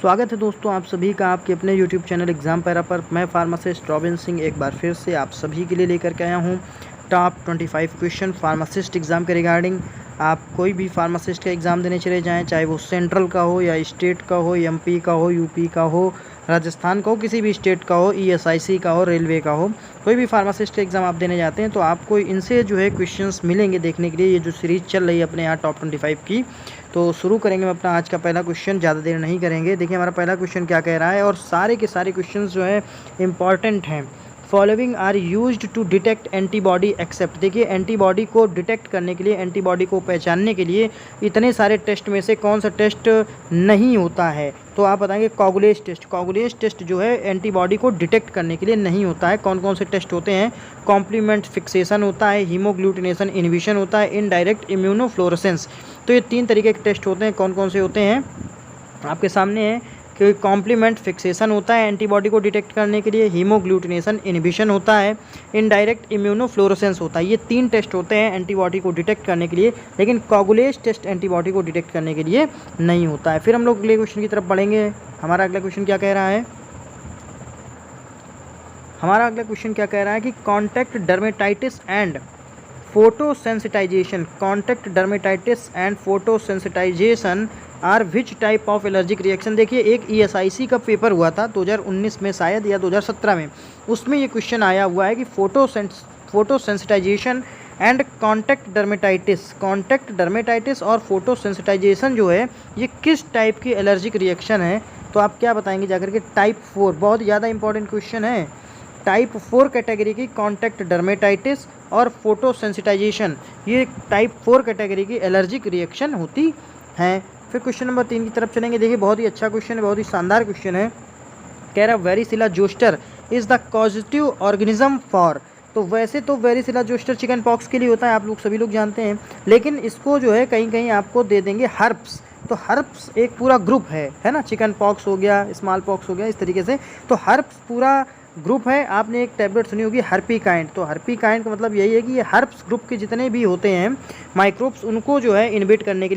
स्वागत है दोस्तों आप सभी का आपके अपने YouTube चैनल एग्ज़ाम पैरा पर। मैं फार्मासिस्ट रॉबिन सिंह एक बार फिर से आप सभी के लिए लेकर के आया हूँ टॉप 25 क्वेश्चन फार्मासिस्ट एग्ज़ाम के रिगार्डिंग। आप कोई भी फार्मासिस्ट का एग्ज़ाम देने चले जाएं, चाहे वो सेंट्रल का हो या स्टेट का हो, MP का हो, UP का हो, राजस्थान का हो, किसी भी स्टेट का हो, ESIC का हो, रेलवे का हो, कोई भी फार्मासिस्ट का एग्ज़ाम आप देने जाते हैं तो आपको इनसे जो है क्वेश्चंस मिलेंगे देखने के लिए। ये जो सीरीज़ चल रही है अपने यहाँ टॉप 25 की, तो शुरू करेंगे हम अपना आज का पहला क्वेश्चन। ज़्यादा देर नहीं करेंगे। देखिए हमारा पहला क्वेश्चन क्या कह रहा है, और सारे के सारे क्वेश्चंस जो है इंपॉर्टेंट हैं। Following are used to detect antibody except. देखिए एंटीबॉडी को डिटेक्ट करने के लिए, एंटीबॉडी को पहचानने के लिए इतने सारे टेस्ट में से कौन सा टेस्ट नहीं होता है? तो आप बताएंगे कोगुलेज टेस्ट। कोगुलेज टेस्ट जो है एंटीबॉडी को डिटेक्ट करने के लिए नहीं होता है। कौन कौन से टेस्ट होते हैं? कॉम्प्लीमेंट फिक्सेशन होता है, हीमोग्लूटिनेशन इनहिबिशन होता है, इनडायरेक्ट इम्यूनोफ्लोरेसेंस। तो ये 3 तरीके के टेस्ट होते हैं। कौन कौन से होते हैं आपके सामने है कि कॉम्प्लीमेंट फिक्सेशन होता है एंटीबॉडी को डिटेक्ट करने के लिए, हीमोग्लूटिनेशन इनहिबिशन होता है, इनडायरेक्ट इम्यूनोफ्लोरेसेंस होता है। ये 3 टेस्ट होते हैं एंटीबॉडी को डिटेक्ट करने के लिए, लेकिन कोगुलेज टेस्ट एंटीबॉडी को डिटेक्ट करने के लिए नहीं होता है। फिर हम लोग अगले क्वेश्चन की तरफ बढ़ेंगे। हमारा अगला क्वेश्चन क्या कह रहा है? हमारा अगला क्वेश्चन क्या कह रहा है कि contact dermatitis and photosensitization. Contact dermatitis and photosensitization are which type of allergic reaction. देखिए एक ESIC का पेपर हुआ था 2019 में शायद या 2017 में, उसमें ये क्वेश्चन आया हुआ है कि photosensitization and contact dermatitis. Contact dermatitis और फोटोसेंसिटाइजेशन जो है ये किस टाइप की एलर्जिक रिएक्शन है? तो आप क्या बताएंगे जाकर के? टाइप 4। बहुत ज़्यादा इंपॉर्टेंट क्वेश्चन है। टाइप 4 कैटेगरी की कॉन्टैक्ट डर्मेटाइटिस और फोटोसेंसिटाइजेशन, ये टाइप 4 कैटेगरी की एलर्जिक रिएक्शन होती हैं। फिर क्वेश्चन नंबर 3 की तरफ चलेंगे। देखिए बहुत ही अच्छा क्वेश्चन है, बहुत ही शानदार क्वेश्चन है। कह रहा वेरिसिला zoster is the causative organism for. तो वैसे तो वेरिसिला जोस्टर चिकन पॉक्स के लिए होता है, आप लोग सभी लोग जानते हैं, लेकिन इसको जो है कहीं कहीं आपको दे देंगे हर्प्स। तो हर्प्स एक पूरा ग्रुप है ना। चिकन पॉक्स हो गया, स्मॉल पॉक्स हो गया, इस तरीके से। तो हर्प्स पूरा ग्रुप है। आपने एक टैबलेट सुनी होगी हर्पीकाइंड। तो हर्पीकाइंड का मतलब यही है कि ये हर्प्स ग्रुप के जितने भी होते हैं माइक्रोब्स, उनको जो है इनहिबिट करने के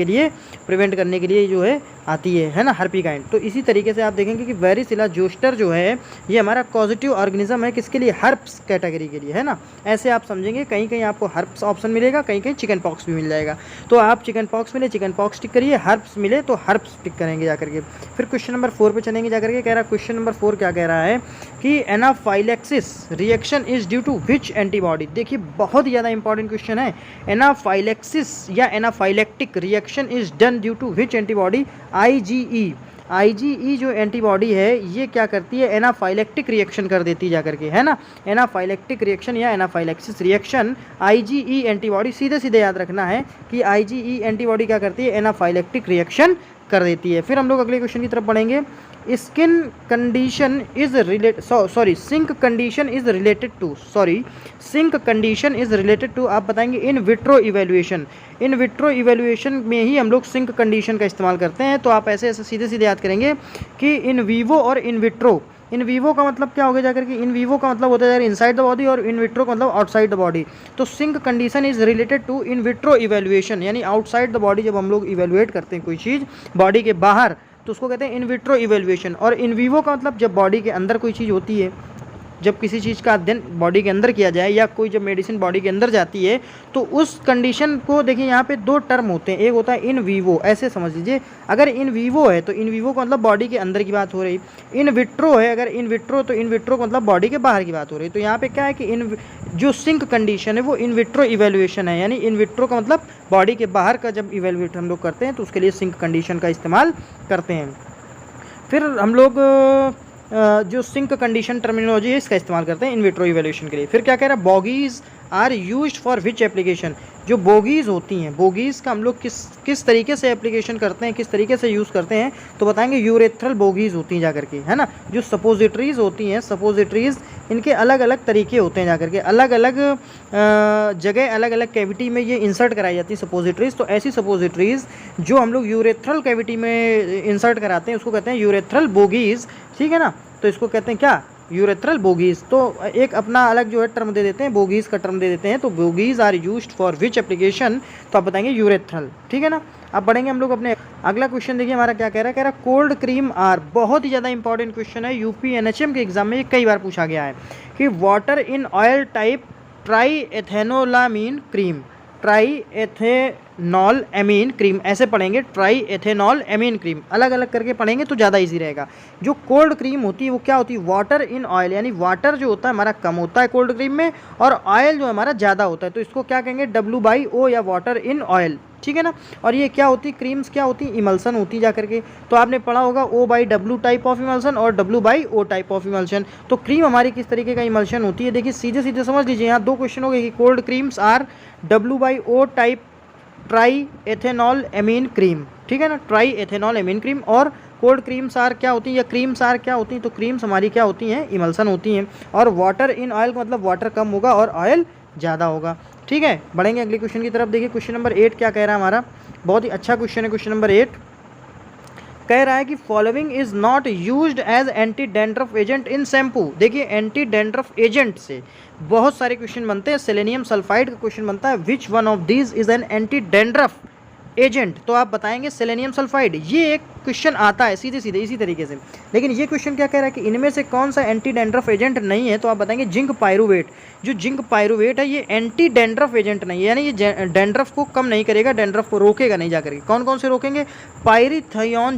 लिए, प्रिवेंट करने के लिए जो है आती है ना हर्पीकाइंड। तो इसी तरीके से आप देखेंगे कि वेरिसिला जोस्टर जो है ये हमारा कॉजेटिव ऑर्गेनिज्म है। किसके लिए? हर्प्स कैटेगरी के लिए, है ना। ऐसे आप समझेंगे। कहीं कहीं आपको हर्प्स ऑप्शन मिलेगा, कहीं कहीं चिकन पॉक्स भी मिल जाएगा। तो आप चिकन पॉक्स मिले चिकन पॉक्स टिक करिए, हर्प्स मिले तो हर्प्स टिक करेंगे जाकर के। फिर क्वेश्चन नंबर 4 पे चलेंगे जाकर के। कह रहा क्वेश्चन नंबर 4 क्या कह रहा है कि anaphylaxis reaction is due to which antibody. देखिए बहुत ज़्यादा इंपॉर्टेंट क्वेश्चन है। एनाफाइलेक्सिस या anaphylactic reaction is done due to which antibody? IgE जो एंटीबॉडी है ये क्या करती है? एनाफाइलेक्टिक रिएक्शन कर देती है जाकर के, है ना। एनाफाइलेक्टिक रिएक्शन या एनाफाइलेक्सिस रिएक्शन IgE एंटीबॉडी, सीधे सीधे याद रखना है कि IgE एंटीबॉडी क्या करती है? एनाफाइलेक्टिक रिएक्शन कर देती है। फिर हम लोग अगले क्वेश्चन की तरफ बढ़ेंगे। Skin condition is sink condition is related to आप बताएंगे in vitro evaluation. In vitro evaluation में ही हम लोग सिंक कंडीशन का इस्तेमाल करते हैं। तो आप ऐसे ऐसे सीधे सीधे याद करेंगे कि इन वीवो और इन विट्रो। इन वीवो का मतलब क्या हो गया जाकर कि इन वीवो का मतलब होता है जाकर इनसाइड द बॉडी, और इन विट्रो का मतलब आउटसाइड द बॉडी। तो sink condition is related to in vitro evaluation, यानी आउटसाइड द बॉडी जब हम लोग इवेल्युएट करते हैं कोई चीज़ बॉडी के बाहर तो उसको कहते हैं इन विट्रो इवेल्युएशन। और इन वीवो का मतलब जब बॉडी के अंदर कोई चीज़ होती है, जब किसी चीज़ का अध्ययन बॉडी के अंदर किया जाए या कोई जब मेडिसिन बॉडी के अंदर जाती है तो उस कंडीशन को देखिए यहाँ पे 2 टर्म होते हैं। एक होता है इन वीवो, ऐसे समझ लीजिए। अगर इन वीवो है तो इन वीवो का मतलब बॉडी के अंदर की बात हो रही। इन विट्रो है, अगर इन विट्रो तो इन विट्रो का मतलब बॉडी के बाहर की बात हो रही। तो यहाँ पे क्या है कि इन जो सिंक कंडीशन है वो इन विट्रो इवेल्युएशन है, यानी इन विट्रो का मतलब बॉडी के बाहर का जब इवेल्युएट हम लोग करते हैं तो उसके लिए सिंक कंडीशन का इस्तेमाल करते हैं। फिर हम लोग जो सिंक कंडीशन टर्मिनोलॉजी है इसका इस्तेमाल करते हैं इन विट्रो इवैल्यूएशन के लिए। फिर क्या कह रहा है? Bogies are used for which application. जो बोगीज़ होती हैं, बोगीज़ का हम लोग किस तरीके से एप्लीकेशन करते हैं, किस तरीके से यूज़ करते हैं? तो बताएंगे यूरेथ्रल बोगीज़ होती हैं जाकर के, है ना। जो सपोजिटरीज़ होती हैं, सपोजिटरीज़ इनके अलग अलग तरीके होते हैं जाकर के, अलग अलग जगह अलग अलग कैविटी में ये इंसर्ट कराई जाती है सपोजिटरीज़। तो ऐसी सपोजिटरीज़ जो हम लोग यूरेथ्रल कैविटी में इंसर्ट कराते हैं उसको कहते हैं यूरेथ्रल बोगीज़, ठीक है ना। तो इसको कहते हैं क्या? Urethral bogies. तो एक अपना अलग जो है टर्म दे देते हैं, बोगीज का टर्म दे देते हैं। तो bogies are used for which application, तो आप बताएंगे यूरेथ्रल। ठीक है ना। अब बढ़ेंगे हम लोग अपने अगला क्वेश्चन। देखिए हमारा क्या कह रहा है, कह रहा है कोल्ड क्रीम आर, बहुत ही ज़्यादा इंपॉर्टेंट क्वेश्चन है, यूपी एनएचएम के एग्जाम में ये कई बार पूछा गया है कि water in oil type tri ethanolamine cream, tri ethanol amine cream, ऐसे पढ़ेंगे, ट्राई एथेनॉल एमीन क्रीम, अलग अलग करके पढ़ेंगे तो ज़्यादा इजी रहेगा। जो कोल्ड क्रीम होती है वो क्या होती है, वाटर इन ऑयल, यानी वाटर जो होता है हमारा कम होता है कोल्ड क्रीम में, और ऑयल जो हमारा ज़्यादा होता है, तो इसको क्या कहेंगे, W/O या वाटर इन ऑयल। ठीक है ना। और ये क्या होती है, क्रीम्स क्या होती है, इमल्सन होती जा करके। तो आपने पढ़ा होगा O/W टाइप ऑफ इमल्सन और W/O टाइप ऑफ इमल्सन। तो क्रीम हमारी किस तरीके का इमल्सन होती है, देखिए सीधे सीधे समझ लीजिए, यहाँ दो क्वेश्चन हो गए कि cold creams are W/O type try ethanol amine cream. ठीक है ना, ट्राई एथेनॉल एमीन क्रीम। और कोल्ड क्रीम्स आर क्या होती हैं, या क्रीम्स आर क्या होती हैं, तो क्रीम्स हमारी क्या होती हैं, इमल्सन होती हैं। और वाटर इन ऑयल का मतलब वाटर कम होगा और ऑयल ज़्यादा होगा। ठीक है, बढ़ेंगे अगले क्वेश्चन की तरफ। देखिए क्वेश्चन नंबर 8 क्या कह रहा है हमारा, बहुत ही अच्छा क्वेश्चन है। क्वेश्चन नंबर 8 कह रहा है कि following is not used as anti dandruff agent in shampoo. देखिए एंटी डैंड्रफ एजेंट से बहुत सारे क्वेश्चन बनते हैं। सेलेनियम सल्फाइड का क्वेश्चन बनता है, which one of these is an anti dandruff agent, तो आप बताएंगे सेलेनियम सल्फाइड। ये एक क्वेश्चन आता है सीधे सीधे इसी तरीके से, लेकिन ये क्वेश्चन क्या कह रहा है कि इनमें से कौन सा एंटी डैंड्रफ एजेंट नहीं है, तो आप बताएंगे जिंक पायरुवेट। जो जिंक पायरुवेट है ये एंटी डैंड्रफ एजेंट नहीं है, यानी ये डैंड्रफ को कम नहीं करेगा, डैंड्रफ को रोकेगा नहीं जाकर के। कौन कौन से रोकेंगे, पायरीथियोन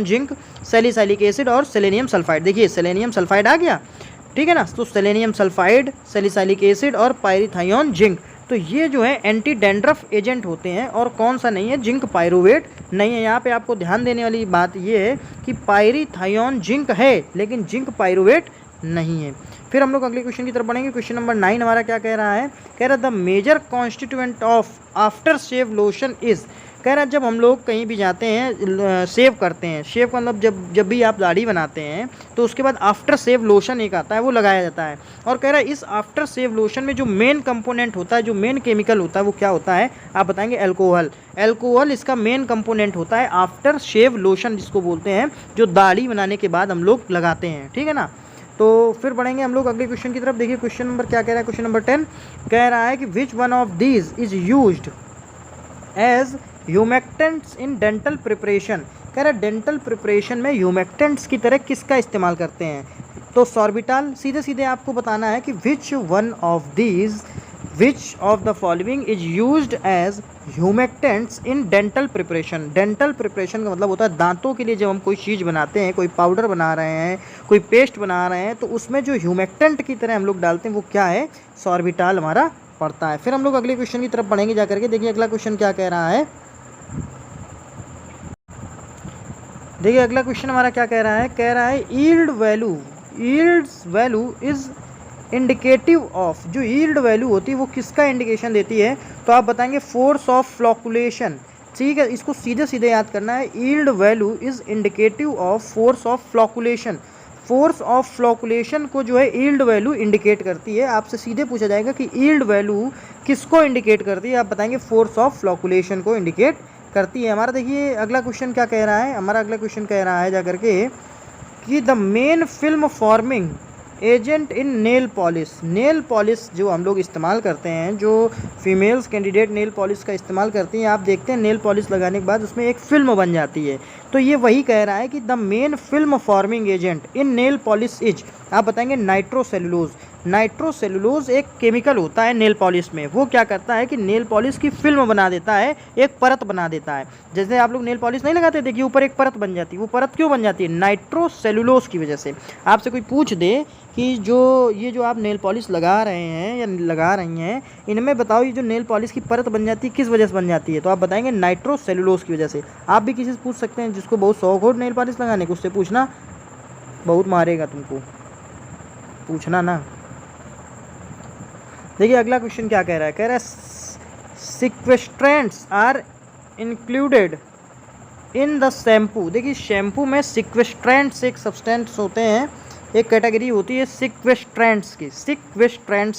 जिंक, सैलिसाइलिक एसिड और सेलेनियम सल्फाइड। देखिए सेलेनियम सल्फाइड आ गया, ठीक है ना, तो सेलेनियम सल्फाइड, सैलिसाइलिक एसिड और पायरीथियोन जिंक, तो ये जो है एंटी डैंड्रफ एजेंट होते हैं। और कौन सा नहीं है, जिंक पायरुवेट नहीं है। यहाँ पे आपको ध्यान देने वाली बात ये है कि पायरीथियोन जिंक है लेकिन जिंक पायरुवेट नहीं है। फिर हम लोग अगले क्वेश्चन की तरफ बढ़ेंगे। क्वेश्चन नंबर 9 हमारा क्या कह रहा है, कह रहा है the major constituent of aftershave lotion is, कह रहा है जब हम लोग कहीं भी जाते हैं शेव करते हैं, शेव का मतलब जब भी आप दाढ़ी बनाते हैं तो उसके बाद आफ्टर शेव लोशन एक आता है वो लगाया जाता है। और कह रहा है इस आफ्टर शेव लोशन में जो मेन कंपोनेंट होता है, जो मेन केमिकल होता है वो क्या होता है, आप बताएंगे अल्कोहल। अल्कोहल इसका मेन कंपोनेंट होता है आफ्टर शेव लोशन जिसको बोलते हैं, जो दाढ़ी बनाने के बाद हम लोग लगाते हैं। ठीक है ना। तो फिर बढ़ेंगे हम लोग अगले क्वेश्चन की तरफ। देखिए क्वेश्चन नंबर क्या कह रहा है, क्वेश्चन नंबर 10 कह रहा है कि which one of these is used as humectants in dental preparation. कह रहा है डेंटल प्रिपरेशन में ह्यूमेक्टेंट्स की तरह किसका इस्तेमाल करते हैं, तो सॉर्बिटाल। सीधे सीधे आपको बताना है कि which of the following is used as humectants in dental preparation. Dental preparation का मतलब होता है दांतों के लिए जब हम कोई चीज़ बनाते हैं, कोई पाउडर बना रहे हैं, कोई पेस्ट बना रहे हैं, तो उसमें जो ह्यूमेक्टेंट की तरह हम लोग डालते हैं वो क्या है, सॉर्बिटाल हमारा पड़ता है। फिर हम लोग अगले क्वेश्चन की तरफ बढ़ेंगे जाकर के। देखिए अगला क्वेश्चन क्या कह रहा है, देखिए अगला क्वेश्चन हमारा क्या कह रहा है, कह रहा है yield value is indicative of. जो यील्ड वैल्यू होती है वो किसका इंडिकेशन देती है, तो आप बताएंगे फोर्स ऑफ फ्लॉकुलेशन। ठीक है, इसको सीधे सीधे याद करना है, yield value is indicative of force of flocculation. Force of flocculation को जो है यील्ड वैल्यू इंडिकेट करती है। आपसे सीधे पूछा जाएगा कि यील्ड वैल्यू किसको इंडिकेट करती है, आप बताएंगे फोर्स ऑफ फ्लॉकुलेशन को इंडिकेट करती है। हमारा देखिए अगला क्वेश्चन क्या कह रहा है, हमारा अगला क्वेश्चन कह रहा है जाकर के कि the main film forming agent in nail polish. Nail polish जो हम लोग इस्तेमाल करते हैं, जो फीमेल्स कैंडिडेट नेल पॉलिश का इस्तेमाल करती हैं, आप देखते हैं नेल पॉलिश लगाने के बाद उसमें एक फिल्म बन जाती है। तो ये वही कह रहा है कि the main film forming agent in nail polish is, आप बताएंगे नाइट्रोसेलुलोज। नाइट्रोसेलुलोज एक केमिकल होता है नेल पॉलिश में, वो क्या करता है कि नेल पॉलिश की फिल्म बना देता है, एक परत बना देता है। जैसे आप लोग नेल पॉलिश नहीं लगाते, देखिए ऊपर एक परत बन जाती है, वो परत क्यों बन जाती है, नाइट्रोसेलुलोज की वजह से। आपसे कोई पूछ दे कि जो आप नेल पॉलिश लगा रहे हैं या लगा रही हैं, इनमें बताओ ये जो नेल पॉलिश की परत बन जाती है किस वजह से बन जाती है, तो आप बताएंगे नाइट्रोसेलुलोज की वजह से। आप भी किसी से पूछ सकते हैं जिसको बहुत शौक हो नेल पॉलिश लगाने को, उससे पूछना, बहुत मारेगा तुमको, पूछना ना। देखिए अगला क्वेश्चन क्या कह रहा है, कह रहा है sequestrants are included in the shampoo. देखिए शैम्पू में सिक्वेस्ट्रेंट्स एक सब्सटेंस होते हैं, एक कैटेगरी होती है सिक्वेस्ट्रेंट्स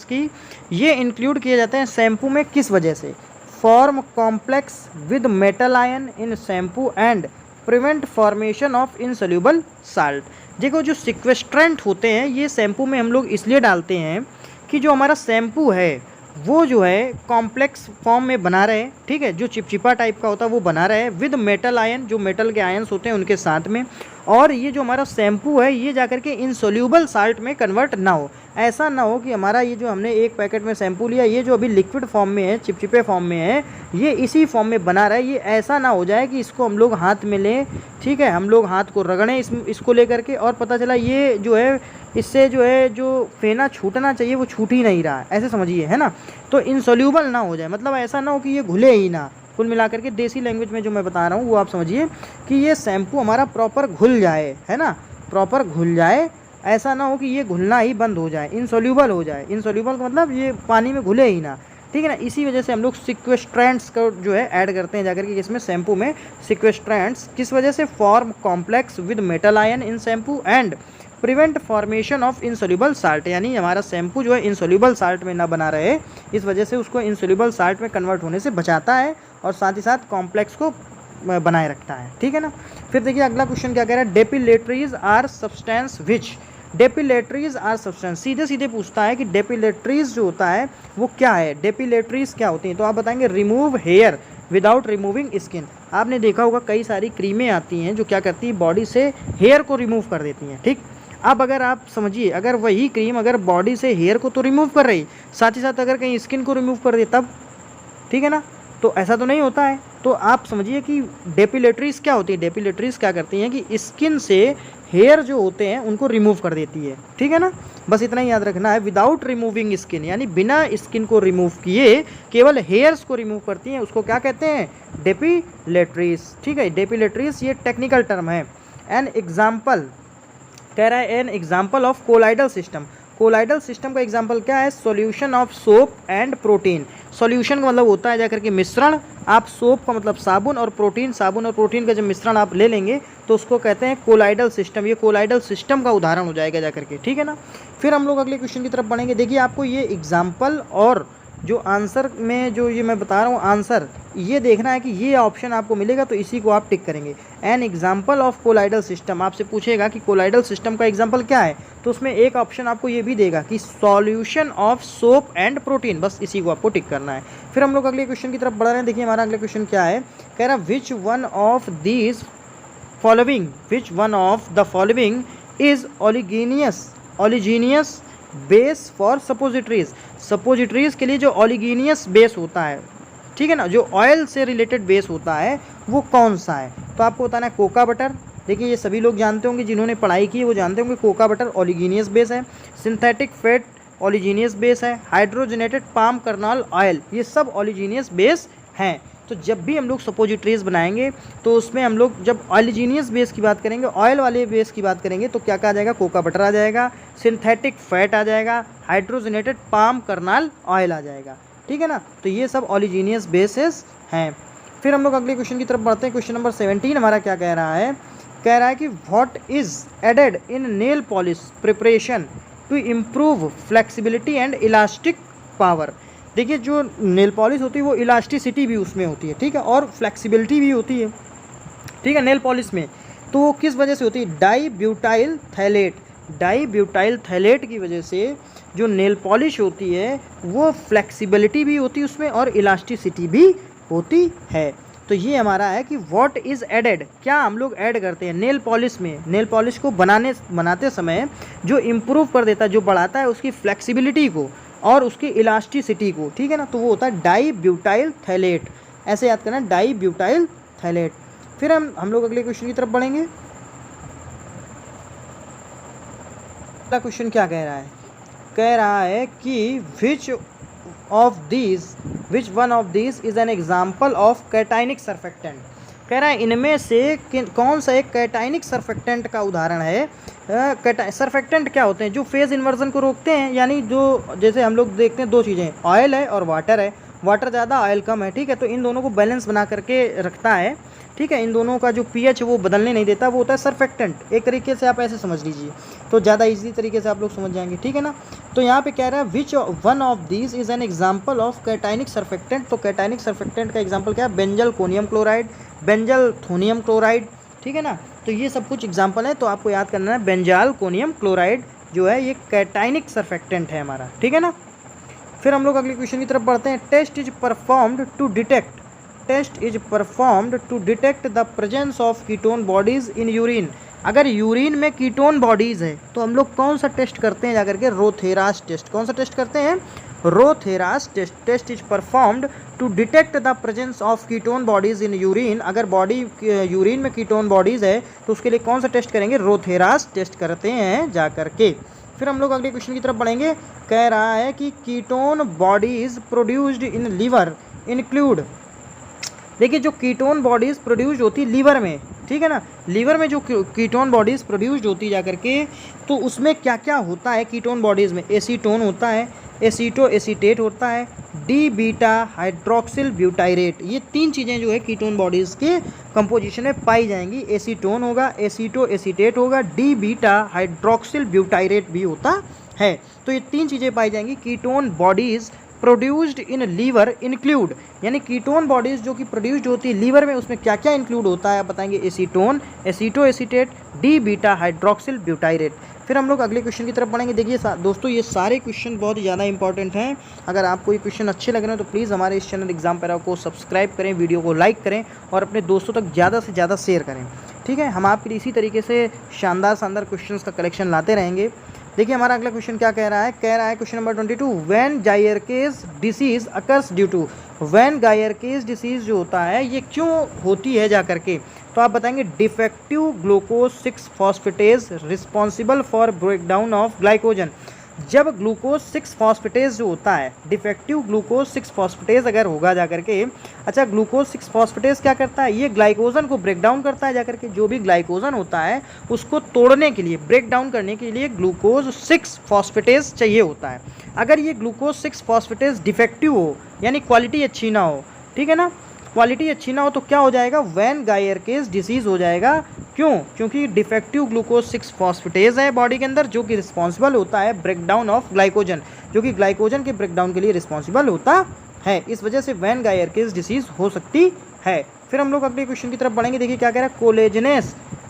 की, ये इंक्लूड किए जाते हैं शैम्पू में किस वजह से, form complex with metal ion in shampoo and prevent formation of insoluble salt. देखो जो सिक्वेस्ट्रेंट होते हैं ये शैम्पू में हम लोग इसलिए डालते हैं कि जो हमारा शैम्पू है वो जो है कॉम्प्लेक्स फॉर्म में बना रहे, ठीक है, जो चिपचिपा टाइप का होता है वो बना रहे विद मेटल आयन, जो मेटल के आयन्स होते हैं उनके साथ में, और ये जो हमारा शैम्पू है ये जाकर के इनसोल्यूबल साल्ट में कन्वर्ट ना हो। ऐसा ना हो कि हमारा ये जो हमने एक पैकेट में शैम्पू लिया ये जो अभी लिक्विड फॉर्म में है, चिपचिपे फॉर्म में है, ये इसी फॉर्म में बना रहा है, ये ऐसा ना हो जाए कि इसको हम लोग हाथ में लें, ठीक है, हम लोग हाथ को रगड़ें इसको लेकर के और पता चला ये जो है इससे जो है जो फेना छूटना चाहिए वो छूट ही नहीं रहा है, ऐसे समझिए, है ना। तो इनसोल्यूबल ना हो जाए, मतलब ऐसा ना हो कि ये घुले ही ना। कुल मिलाकर के देसी लैंग्वेज में जो मैं बता रहा हूँ वो आप समझिए कि ये शैम्पू हमारा प्रॉपर घुल जाए, है ना, प्रॉपर घुल जाए, ऐसा ना हो कि ये घुलना ही बंद हो जाए, इनसोल्यूबल हो जाए। इनसोल्यूबल का मतलब ये पानी में घुले ही ना, ठीक है ना। इसी वजह से हम लोग सिक्वेस्ट्रेंट्स का जो है ऐड करते हैं जाकर के इसमें शैम्पू में। सिक्वेस्ट्रेंट्स किस वजह से? Form complex with metal ion in shampoo and prevent formation of insoluble salt, यानी हमारा शैम्पू जो है इनसोल्यूबल साल्ट में ना बना रहे, इस वजह से उसको इनसोल्यूबल साल्ट में कन्वर्ट होने से बचाता है और साथ ही साथ कॉम्प्लेक्स को बनाए रखता है, ठीक है ना। फिर देखिए अगला क्वेश्चन क्या कह रहा है, depilatories are substance which, depilatories are substance, सीधे सीधे पूछता है कि डेपिलेटरीज जो होता है वो क्या है, डेपिलेटरीज क्या होती हैं, तो आप बताएंगे remove hair without removing skin. आपने देखा होगा कई सारी क्रीमें आती हैं जो क्या करती हैं, बॉडी से हेयर को रिमूव कर देती हैं, ठीक। अब अगर आप समझिए अगर वही क्रीम अगर बॉडी से हेयर को तो रिमूव कर रही, साथ ही साथ अगर कहीं स्किन को रिमूव कर दे तब, ठीक है ना, तो ऐसा तो नहीं होता है। तो आप समझिए कि डेपिलेटरीज क्या होती है, डेपिलेटरीज क्या करती हैं कि स्किन से हेयर जो होते हैं उनको रिमूव कर देती है, ठीक है ना। बस इतना ही याद रखना है, विदाउट रिमूविंग स्किन, यानी बिना स्किन को रिमूव किए केवल हेयर्स को रिमूव करती हैं, उसको क्या कहते हैं, डेपिलेटरीज, ठीक है। डेपिलेटरीज ये टेक्निकल टर्म है। एन एग्जाम्पल कह रहा है, N example of colloidal system, colloidal system का एग्जाम्पल क्या है, solution of soap and protein. Solution का मतलब होता है जाकर के मिश्रण, आप सोप का मतलब साबुन और प्रोटीन, साबुन और प्रोटीन का जब मिश्रण आप ले लेंगे तो उसको कहते हैं कोलाइडल सिस्टम। ये कोलाइडल सिस्टम का उदाहरण हो जाएगा जाकर के, ठीक है ना। फिर हम लोग अगले क्वेश्चन की तरफ बढ़ेंगे। देखिए आपको ये एग्जाम्पल और जो आंसर में जो ये मैं बता रहा हूँ आंसर, ये देखना है कि ये ऑप्शन आपको मिलेगा तो इसी को आप टिक करेंगे। N example of colloidal system, आपसे पूछेगा कि कोलाइडल सिस्टम का एग्जाम्पल क्या है, तो उसमें एक ऑप्शन आपको ये भी देगा कि solution of soap and protein, बस इसी को आपको टिक करना है। फिर हम लोग अगले क्वेश्चन की तरफ बढ़ रहे हैं। देखिए हमारा अगला क्वेश्चन क्या है, कह रहा which one of these following, which one of the following is oleaginous base for suppositories. Suppositories के लिए जो ओलिगीनियस बेस होता है, ठीक है ना, जो ऑयल से रिलेटेड बेस होता है वो कौन सा है, तो आपको बताना है कोका बटर। देखिए ये सभी लोग जानते होंगे, जिन्होंने पढ़ाई की है वो जानते होंगे कोका बटर ओलिगीनियस बेस है। सिंथेटिक फैट ओलिगीनियस बेस है। हाइड्रोजनेटेड पाम कर्नल ऑयल, ये सब ओलिगीनियस बेस हैं। तो जब भी हम लोग सपोजिटरीज बनाएंगे तो उसमें हम लोग जब ऑलिजीनियस बेस की बात करेंगे, ऑयल वाले बेस की बात करेंगे, तो क्या क्या आ जाएगा, कोका बटर आ जाएगा, सिंथेटिक फैट आ जाएगा, हाइड्रोजनेटेड पाम कर्नल ऑयल आ जाएगा, ठीक है ना। तो ये सब ऑलिजीनियस बेसेस हैं। फिर हम लोग अगले क्वेश्चन की तरफ बढ़ते हैं। क्वेश्चन नंबर 17 हमारा क्या कह रहा है, कह रहा है कि what is added in nail polish preparation to improve flexibility and elastic power. देखिए जो नेल पॉलिश होती है वो इलास्टिसिटी भी उसमें होती है, ठीक है, और फ्लेक्सिबिलिटी भी होती है, ठीक है, नेल पॉलिश में। तो वो किस वजह से होती है, dibutyl phthalate, dibutyl phthalate की वजह से जो नेल पॉलिश होती है वो फ्लेक्सिबिलिटी भी होती है उसमें और इलास्टिसिटी भी होती है। तो ये हमारा है कि व्हाट इज़ एडेड, क्या हम लोग ऐड करते हैं नेल पॉलिश में, नेल पॉलिश को बनाते समय जो इम्प्रूव कर देता है, जो बढ़ाता है उसकी फ्लेक्सिबिलिटी को और उसकी इलास्टिसिटी को, ठीक है ना, तो वो होता है डाई ब्यूटाइल थैलेट। ऐसे याद करना, डाई ब्यूटाइल थैलेट। फिर हम लोग अगले क्वेश्चन की तरफ बढ़ेंगे। अगला क्वेश्चन क्या कह रहा है, कह रहा है कि which one of these is an example of cationic surfactant. कह रहा है इनमें से कौन सा एक कैटाइनिक सर्फेक्टेंट का उदाहरण है। सर्फेक्टेंट क्या होते हैं, जो फेज इन्वर्जन को रोकते हैं, यानी जो जैसे हम लोग देखते हैं दो चीज़ें, ऑयल है और वाटर है, वाटर ज़्यादा ऑयल कम है, ठीक है, तो इन दोनों को बैलेंस बना करके रखता है, ठीक है, इन दोनों का जो पीएच है वो बदलने नहीं देता, वो होता है सर्फेक्टेंट। एक तरीके से आप ऐसे समझ लीजिए तो ज़्यादा इजी तरीके से आप लोग समझ जाएंगे, ठीक है ना। तो यहाँ पे कह रहा है which one of these is an example of cationic surfactant. तो कैटाइनिक सर्फेक्टेंट का एग्जाम्पल क्या है, benzalkonium chloride, benzethonium chloride, ठीक है ना। तो ये सब कुछ एग्जाम्पल है, तो आपको याद करना है बेंजाल कोनियम क्लोराइड जो है ये कैटाइनिक सरफेक्टेंट है हमारा, ठीक है ना। फिर हम लोग अगले क्वेश्चन की तरफ बढ़ते हैं। Test is performed to detect the presence of ketone bodies in urine. अगर यूरिन में कीटोन बॉडीज़ है तो हम लोग कौन सा टेस्ट करते हैं जाकर के, रोथेरास टेस्ट। कौन सा टेस्ट करते हैं, Rothera's test. Test is performed to detect the presence of ketone bodies in urine. अगर बॉडी यूरिन में कीटोन बॉडीज़ है तो उसके लिए कौन सा टेस्ट करेंगे, रोथेरास टेस्ट करते हैं जा करके। फिर हम लोग अगले क्वेश्चन की तरफ बढ़ेंगे। कह रहा है कि ketone bodies produced in liver include. देखिए जो कीटोन बॉडीज़ प्रोड्यूस होती लीवर में, ठीक है ना, लीवर में जो कीटोन बॉडीज़ प्रोड्यूस्ड होती जा करके, तो उसमें क्या क्या होता है कीटोन बॉडीज़ में। एसीटोन होता है, एसीटो एसीटेट होता है, डी बीटा हाइड्रोक्सिल ब्यूटाइरेट। ये 3 चीज़ें जो है कीटोन बॉडीज़ के कंपोजिशन में पाई जाएंगी। एसीटोन होगा, एसीटो एसीटेट होगा, डी बीटा हाइड्रोक्सिल ब्यूटाइरेट भी होता है। तो ये 3 चीज़ें पाई जाएंगी ketone bodies produced in liver include. यानी कीटोन बॉडीज़ जो कि प्रोड्यूस्ड होती है लीवर में, उसमें क्या क्या इंक्लूड होता है आप बताएंगे। Acetone, aceto acetate, D beta hydroxyl butyrate. फिर हम लोग अगले क्वेश्चन की तरफ बढ़ेंगे। देखिए दोस्तों ये सारे क्वेश्चन बहुत ही ज़्यादा इंपॉर्टेंट हैं। अगर आपको ये क्वेश्चन अच्छे लग रहे हैं तो प्लीज़ हमारे इस चैनल एग्जाम पैरा को सब्सक्राइब करें, वीडियो को लाइक करें और अपने दोस्तों तक ज़्यादा से ज़्यादा शेयर करें, ठीक है। हम आपके लिए इसी तरीके से शानदार क्वेश्चन का कलेक्शन लाते रहेंगे। देखिए हमारा अगला क्वेश्चन क्या कह रहा है। Question number 22, when Gierke's disease occurs due to. When Gierke's disease जो होता है ये क्यों होती है जा करके, तो आप बताएंगे defective glucose 6 phosphatase responsible for breakdown of glycogen. जब ग्लूकोज 6 फॉस्फेटेज जो होता है, डिफेक्टिव ग्लूकोज 6 फॉस्फेटेज अगर होगा जा करके, अच्छा ग्लूकोज 6 फॉस्फेटेज क्या करता है, ये ग्लाइकोजन को ब्रेक डाउन करता है जा करके। जो भी ग्लाइकोजन होता है उसको तोड़ने के लिए, ब्रेक डाउन करने के लिए ग्लूकोज 6 फॉस्फेटेज चाहिए होता है। अगर ये ग्लूकोज 6 फॉस्फेटेज डिफेक्टिव हो, यानी क्वालिटी अच्छी ना हो, ठीक है ना, क्वालिटी अच्छी ना हो, तो क्या हो जाएगा, वैन गायरकेज डिसीज़ हो जाएगा। क्यों, क्योंकि डिफेक्टिव ग्लूकोज 6 फॉस्फेटेज है बॉडी के अंदर जो कि रिस्पॉन्सिबल होता है ब्रेकडाउन ऑफ ग्लाइकोजन, जो कि ग्लाइकोजन के ब्रेकडाउन के लिए रिस्पॉन्सिबल होता है। इस वजह से वैन गायरकेज डिसीज़ हो सकती है। फिर हम लोग अगले क्वेश्चन की तरफ बढ़ेंगे। देखिए क्या कह रहा है,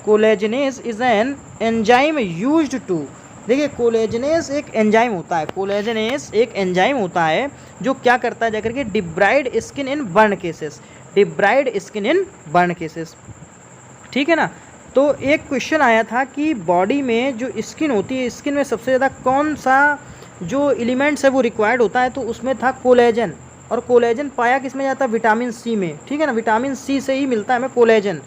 collagenase is an enzyme used to. देखिए कोलेजनेस एक एंजाइम होता है, कोलेजनेस एक एंजाइम होता है जो क्या करता है जाकर के, debride skin in burn cases, debride skin in burn cases, ठीक है ना। तो एक क्वेश्चन आया था कि बॉडी में जो स्किन होती है, स्किन में सबसे ज़्यादा कौन सा जो एलिमेंट्स है वो रिक्वायर्ड होता है, तो उसमें था कोलेजन। और कोलेजन पाया किस में जाता है, विटामिन सी में, ठीक है ना, विटामिन सी से ही मिलता है हमें कोलेजन।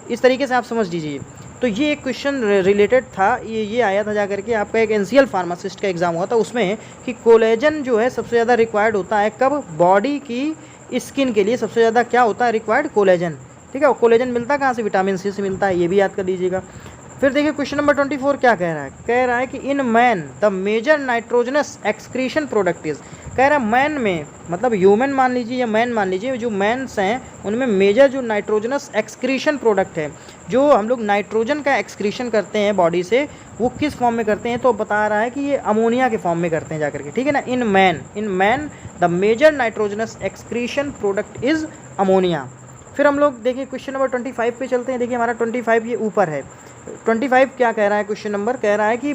इस तरीके से आप समझ लीजिए। तो ये एक क्वेश्चन रिलेटेड था, ये आया था जाकर के आपका एक एनसीएल फार्मासिस्ट का एग्जाम हुआ था उसमें, कि कोलेजन जो है सबसे ज़्यादा रिक्वायर्ड होता है कब, बॉडी की स्किन के लिए सबसे ज़्यादा क्या होता है रिक्वायर्ड, कोलेजन, ठीक है। और कोलेजन मिलता कहाँ से, विटामिन सी से मिलता है, ये भी याद कर लीजिएगा। फिर देखिए क्वेश्चन नंबर 24 क्या कह रहा है कि in man the major nitrogenous excretion product is. कह रहा है मैन में, मतलब ह्यूमन मान लीजिए या मैन मान लीजिए, जो मैन्स हैं उनमें मेजर जो नाइट्रोजनस एक्सक्रीशन प्रोडक्ट है, जो हम लोग नाइट्रोजन का एक्सक्रीशन करते हैं बॉडी से, वो किस फॉर्म में करते हैं, तो बता रहा है कि ये अमोनिया के फॉर्म में करते हैं जाकर के, ठीक है ना। In man the major nitrogenous excretion product is ammonia. फिर हम लोग देखिए क्वेश्चन नंबर 25 पे चलते हैं। देखिए हमारा 25 ये ऊपर है। 25 क्या कह रहा है, क्वेश्चन नंबर कह रहा है कि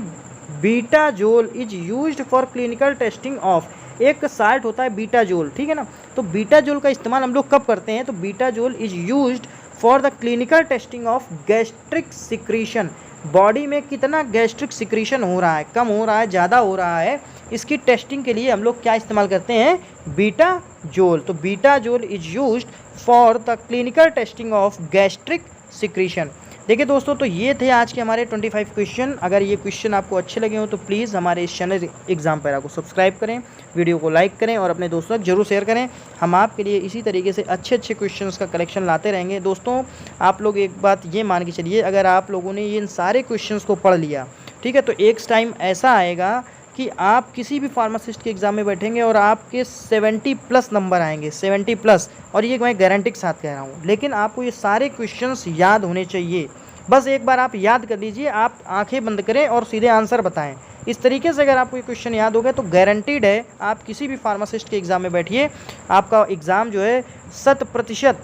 betazole is used for clinical testing of. एक साल्ट होता है बीटाजोल, ठीक है ना। तो बीटाजोल का इस्तेमाल हम लोग कब करते हैं, तो betazole is used for the clinical testing of gastric secretion. Body में कितना गैस्ट्रिक सिक्रीशन हो रहा है, कम हो रहा है, ज़्यादा हो रहा है, इसकी टेस्टिंग के लिए हम लोग क्या इस्तेमाल करते हैं, बीटाजोल। तो betazole is used for the clinical testing of gastric secretion. देखिए दोस्तों, तो ये थे आज के हमारे 25 क्वेश्चन। अगर ये क्वेश्चन आपको अच्छे लगे हो तो प्लीज़ हमारे इस चैनल एग्जाम पैरा को सब्सक्राइब करें, वीडियो को लाइक करें और अपने दोस्तों तक जरूर शेयर करें। हम आपके लिए इसी तरीके से अच्छे क्वेश्चंस का कलेक्शन लाते रहेंगे। दोस्तों आप लोग एक बात ये मान के चलिए, अगर आप लोगों ने इन सारे क्वेश्चंस को पढ़ लिया, ठीक है, तो एक टाइम ऐसा आएगा कि आप किसी भी फार्मासिस्ट के एग्ज़ाम में बैठेंगे और आपके 70+ नंबर आएंगे, 70+। और ये मैं गारंटी के साथ कह रहा हूँ। लेकिन आपको ये सारे क्वेश्चंस याद होने चाहिए। बस एक बार आप याद कर लीजिए, आप आंखें बंद करें और सीधे आंसर बताएं। इस तरीके से अगर आपको ये क्वेश्चन याद हो गया तो गारंटीड है आप किसी भी फार्मासिस्ट के एग्ज़ाम में बैठिए, आपका एग्ज़ाम जो है 100%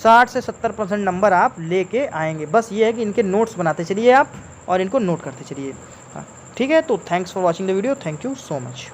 60 से 70% नंबर आप लेके आएंगे। बस ये है कि इनके नोट्स बनाते चलिए आप और इनको नोट करते चलिए। हाँ ठीक है, तो thanks for watching the video, thank you so much.